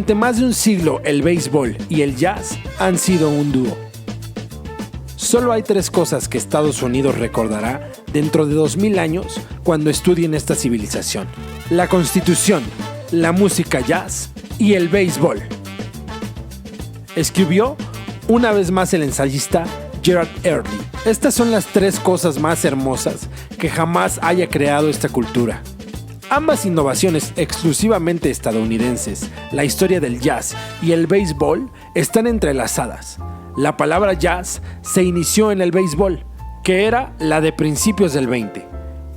Durante más de un siglo, el béisbol y el jazz han sido un dúo. Solo hay 3 cosas que Estados Unidos recordará dentro de 2000 años cuando estudien esta civilización: la Constitución, la música jazz y el béisbol. Escribió una vez más el ensayista Gerard Early. Estas son las 3 cosas más hermosas que jamás haya creado esta cultura. Ambas innovaciones exclusivamente estadounidenses, la historia del jazz y el béisbol, están entrelazadas. La palabra jazz se inició en el béisbol, que era la de principios del 20,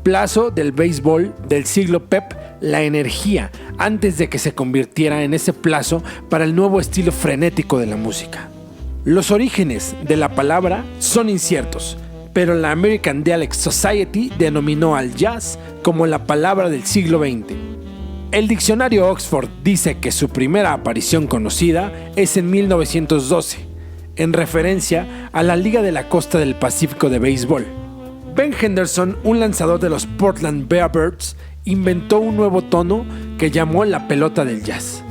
plazo del béisbol del siglo Pep, la energía, antes de que se convirtiera en ese plazo para el nuevo estilo frenético de la música. Los orígenes de la palabra son inciertos, pero la American Dialect Society denominó al jazz como la palabra del siglo XX. El diccionario Oxford dice que su primera aparición conocida es en 1912, en referencia a la Liga de la Costa del Pacífico de béisbol. Ben Henderson, un lanzador de los Portland Bearbirds, inventó un nuevo tono que llamó la pelota del jazz.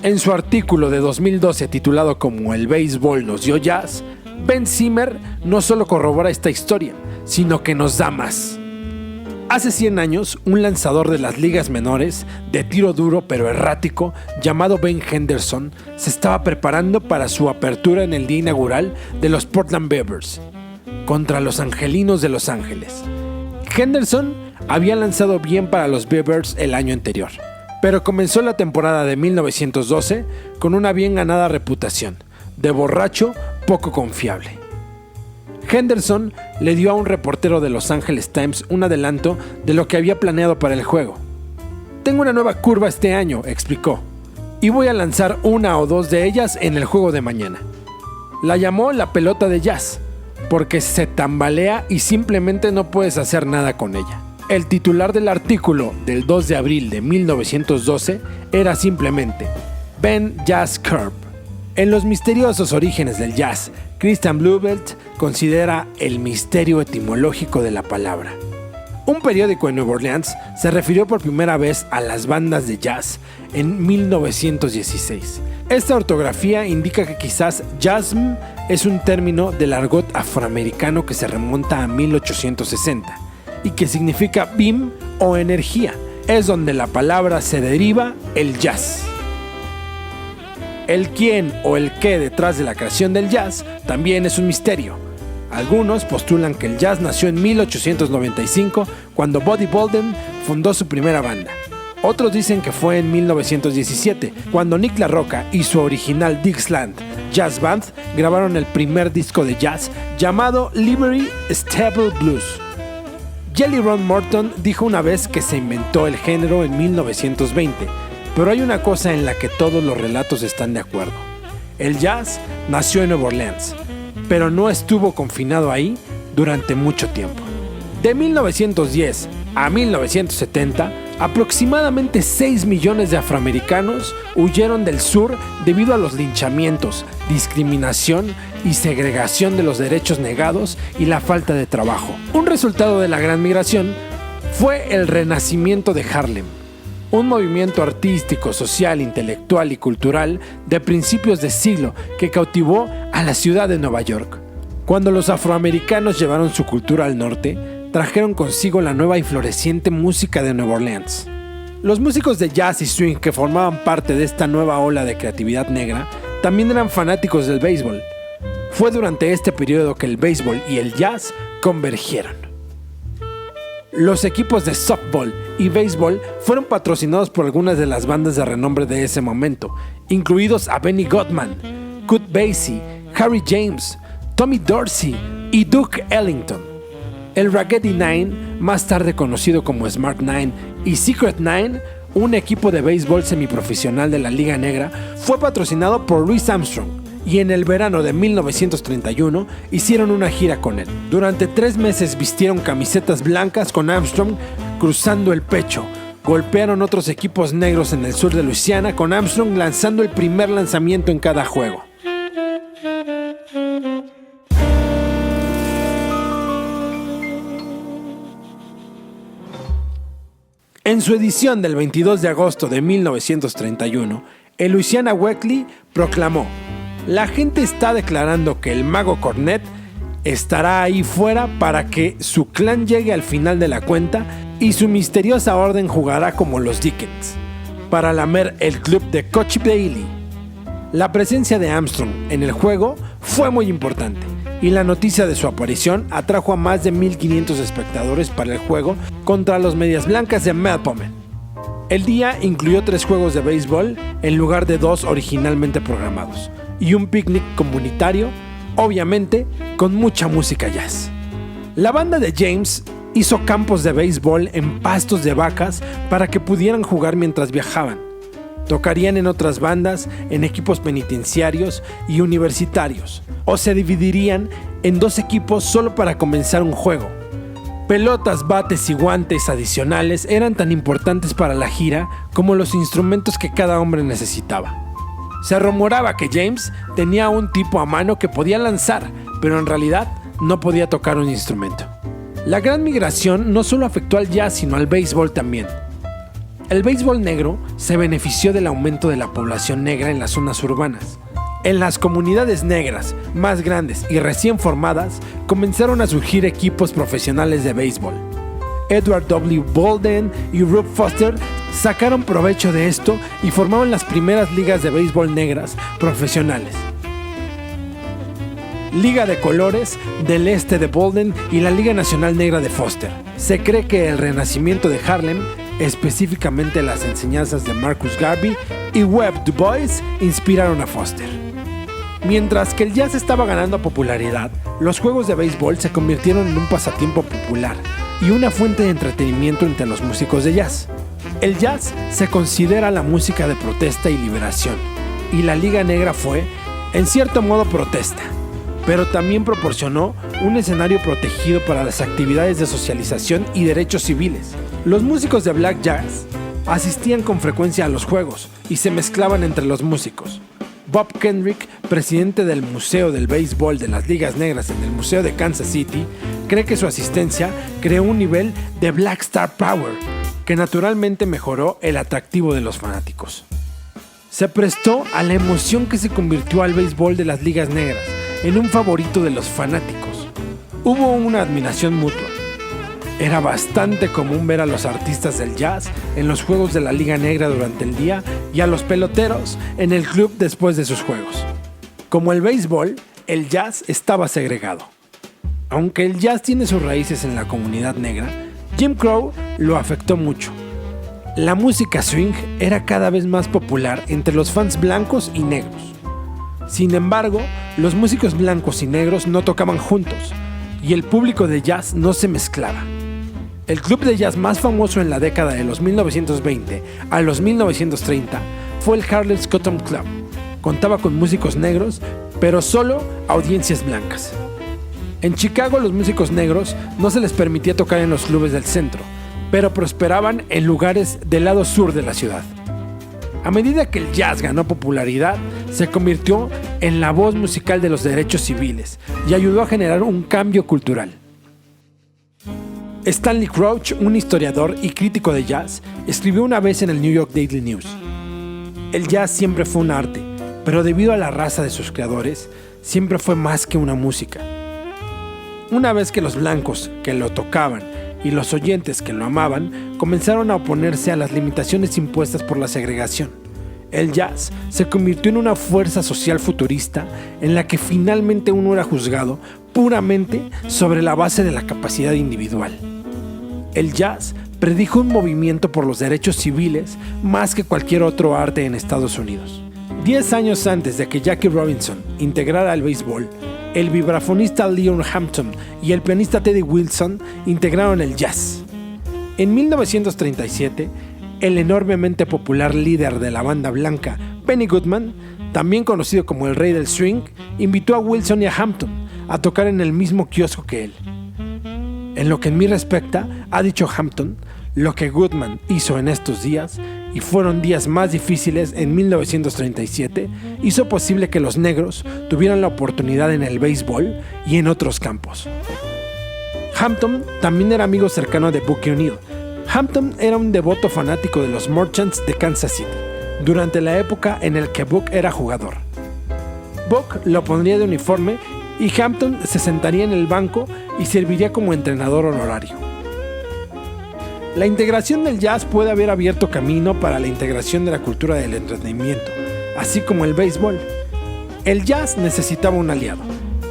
En su artículo de 2012 titulado como El béisbol nos dio jazz, Ben Zimmer no solo corrobora esta historia, sino que nos da más. Hace 100 años, un lanzador de las ligas menores, de tiro duro pero errático, llamado Ben Henderson, se estaba preparando para su apertura en el día inaugural de los Portland Beavers, contra los Angelinos de Los Ángeles. Henderson había lanzado bien para los Beavers el año anterior, pero comenzó la temporada de 1912 con una bien ganada reputación, de borracho poco confiable. Henderson le dio a un reportero de Los Angeles Times un adelanto de lo que había planeado para el juego. «Tengo una nueva curva este año», explicó, «y voy a lanzar 1 o 2 de ellas en el juego de mañana». La llamó la pelota de jazz, porque se tambalea y simplemente no puedes hacer nada con ella. El titular del artículo del 2 de abril de 1912 era simplemente Ben Jazz Curve. En los misteriosos orígenes del jazz, Christian Bluebelt considera el misterio etimológico de la palabra. Un periódico en Nueva Orleans se refirió por primera vez a las bandas de jazz en 1916. Esta ortografía indica que quizás jazzm es un término del argot afroamericano que se remonta a 1860 y que significa beam o energía. Es donde la palabra se deriva el jazz. El quién o el qué detrás de la creación del jazz también es un misterio. Algunos postulan que el jazz nació en 1895 cuando Buddy Bolden fundó su primera banda. Otros dicen que fue en 1917 cuando Nick LaRocca y su original Dixieland Jazz Band grabaron el primer disco de jazz llamado Liberty Stable Blues. Jelly Roll Morton dijo una vez que se inventó el género en 1920, pero hay una cosa en la que todos los relatos están de acuerdo. El jazz nació en Nueva Orleans, pero no estuvo confinado ahí durante mucho tiempo. De 1910 a 1970, aproximadamente 6 millones de afroamericanos huyeron del sur debido a los linchamientos, discriminación y segregación de los derechos negados y la falta de trabajo. Un resultado de la gran migración fue el renacimiento de Harlem, un movimiento artístico, social, intelectual y cultural de principios de siglo que cautivó a la ciudad de Nueva York. Cuando los afroamericanos llevaron su cultura al norte, trajeron consigo la nueva y floreciente música de Nueva Orleans. Los músicos de jazz y swing que formaban parte de esta nueva ola de creatividad negra también eran fanáticos del béisbol. Fue durante este periodo que el béisbol y el jazz convergieron. Los equipos de softball y béisbol fueron patrocinados por algunas de las bandas de renombre de ese momento, incluidos a Benny Goodman, Count Basie, Harry James, Tommy Dorsey y Duke Ellington. El Raggedy Nine, más tarde conocido como Smart Nine, y Secret Nine, un equipo de béisbol semiprofesional de la Liga Negra, fue patrocinado por Louis Armstrong, y en el verano de 1931 hicieron una gira con él. Durante 3 meses vistieron camisetas blancas con Armstrong cruzando el pecho. Golpearon otros equipos negros en el sur de Luisiana, con Armstrong lanzando el primer lanzamiento en cada juego. En su edición del 22 de agosto de 1931, el Louisiana Weekly proclamó: "La gente está declarando que el mago Cornet estará ahí fuera para que su clan llegue al final de la cuenta y su misteriosa orden jugará como los Dickens, para lamer el club de Coach Bailey". La presencia de Armstrong en el juego fue muy importante, y la noticia de su aparición atrajo a más de 1,500 espectadores para el juego contra los Medias Blancas de Melbourne. El día incluyó 3 juegos de béisbol en lugar de 2 originalmente programados, y un picnic comunitario, obviamente con mucha música jazz. La banda de James hizo campos de béisbol en pastos de vacas para que pudieran jugar mientras viajaban. Tocarían en otras bandas, en equipos penitenciarios y universitarios, o se dividirían en 2 equipos solo para comenzar un juego. Pelotas, bates y guantes adicionales eran tan importantes para la gira como los instrumentos que cada hombre necesitaba. Se rumoraba que James tenía un tipo a mano que podía lanzar, pero en realidad no podía tocar un instrumento. La gran migración no solo afectó al jazz, sino al béisbol también. El béisbol negro se benefició del aumento de la población negra en las zonas urbanas. En las comunidades negras más grandes y recién formadas comenzaron a surgir equipos profesionales de béisbol. Edward W. Bolden y Rube Foster sacaron provecho de esto y formaron las primeras ligas de béisbol negras profesionales. Liga de Colores del Este de Bolden y la Liga Nacional Negra de Foster. Se cree que el renacimiento de Harlem, específicamente las enseñanzas de Marcus Garvey y Webb Du Bois, inspiraron a Foster. Mientras que el jazz estaba ganando popularidad, los juegos de béisbol se convirtieron en un pasatiempo popular y una fuente de entretenimiento entre los músicos de jazz. El jazz se considera la música de protesta y liberación, y la Liga Negra fue, en cierto modo, protesta, pero también proporcionó un escenario protegido para las actividades de socialización y derechos civiles. Los músicos de black jazz asistían con frecuencia a los juegos y se mezclaban entre los músicos. Bob Kendrick, presidente del Museo del Béisbol de las Ligas Negras en el Museo de Kansas City, cree que su asistencia creó un nivel de Black Star Power que naturalmente mejoró el atractivo de los fanáticos. Se prestó a la emoción que se convirtió al béisbol de las Ligas Negras en un favorito de los fanáticos. Hubo una admiración mutua. Era bastante común ver a los artistas del jazz en los juegos de la Liga Negra durante el día y a los peloteros en el club después de sus juegos. Como el béisbol, el jazz estaba segregado. Aunque el jazz tiene sus raíces en la comunidad negra, Jim Crow lo afectó mucho. La música swing era cada vez más popular entre los fans blancos y negros. Sin embargo, los músicos blancos y negros no tocaban juntos y el público de jazz no se mezclaba. El club de jazz más famoso en la década de los 1920 a los 1930 fue el Harlem's Cotton Club. Contaba con músicos negros, pero solo audiencias blancas. En Chicago, los músicos negros no se les permitía tocar en los clubes del centro, pero prosperaban en lugares del lado sur de la ciudad. A medida que el jazz ganó popularidad, se convirtió en la voz musical de los derechos civiles y ayudó a generar un cambio cultural. Stanley Crouch, un historiador y crítico de jazz, escribió una vez en el New York Daily News: "El jazz siempre fue un arte, pero debido a la raza de sus creadores, siempre fue más que una música. Una vez que los blancos que lo tocaban y los oyentes que lo amaban comenzaron a oponerse a las limitaciones impuestas por la segregación, el jazz se convirtió en una fuerza social futurista en la que finalmente uno era juzgado puramente sobre la base de la capacidad individual. El jazz predijo un movimiento por los derechos civiles más que cualquier otro arte en Estados Unidos. 10 años antes de que Jackie Robinson integrara el béisbol, el vibrafonista Leon Hampton y el pianista Teddy Wilson integraron el jazz. En 1937, el enormemente popular líder de la banda blanca, Benny Goodman, también conocido como el rey del swing, invitó a Wilson y a Hampton a tocar en el mismo kiosco que él. En lo que en mí respecta, ha dicho Hampton, lo que Goodman hizo en estos días, y fueron días más difíciles en 1937, hizo posible que los negros tuvieran la oportunidad en el béisbol y en otros campos. Hampton también era amigo cercano de Bucky O'Neill. Hampton era un devoto fanático de los Merchants de Kansas City, durante la época en la que Buck era jugador. Buck lo pondría de uniforme y Hampton se sentaría en el banco y serviría como entrenador honorario. La integración del jazz puede haber abierto camino para la integración de la cultura del entretenimiento, así como el béisbol. El jazz necesitaba un aliado,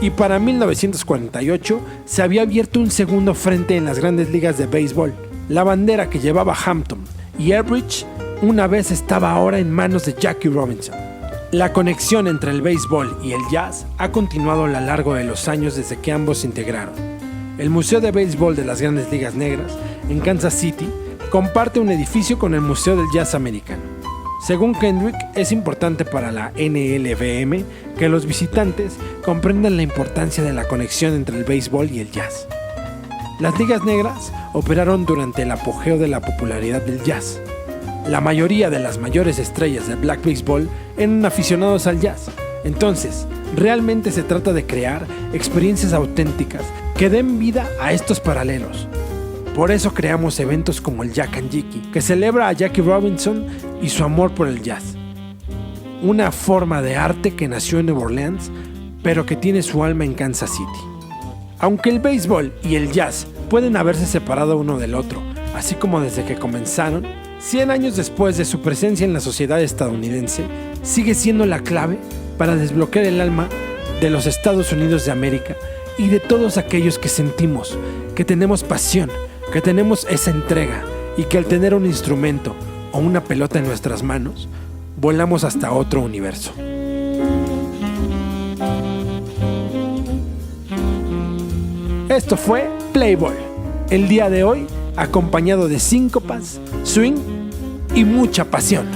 y para 1948 se había abierto un segundo frente en las grandes ligas de béisbol. La bandera que llevaba Hampton y Elbridge una vez estaba ahora en manos de Jackie Robinson. La conexión entre el béisbol y el jazz ha continuado a lo largo de los años desde que ambos se integraron. El Museo de Béisbol de las Grandes Ligas Negras, en Kansas City, comparte un edificio con el Museo del Jazz Americano. Según Kendrick, es importante para la NLBM que los visitantes comprendan la importancia de la conexión entre el béisbol y el jazz. Las ligas negras operaron durante el apogeo de la popularidad del jazz. La mayoría de las mayores estrellas del Black Baseball eran aficionados al jazz. Entonces, realmente se trata de crear experiencias auténticas que den vida a estos paralelos. Por eso creamos eventos como el Jack and Jiki, que celebra a Jackie Robinson y su amor por el jazz. Una forma de arte que nació en Nueva Orleans, pero que tiene su alma en Kansas City. Aunque el béisbol y el jazz pueden haberse separado uno del otro, así como desde que comenzaron, 100 años después de su presencia en la sociedad estadounidense, sigue siendo la clave para desbloquear el alma de los Estados Unidos de América y de todos aquellos que sentimos, que tenemos pasión, que tenemos esa entrega y que al tener un instrumento o una pelota en nuestras manos, volamos hasta otro universo. Esto fue Playboy, el día de hoy acompañado de síncopas, swing y mucha pasión.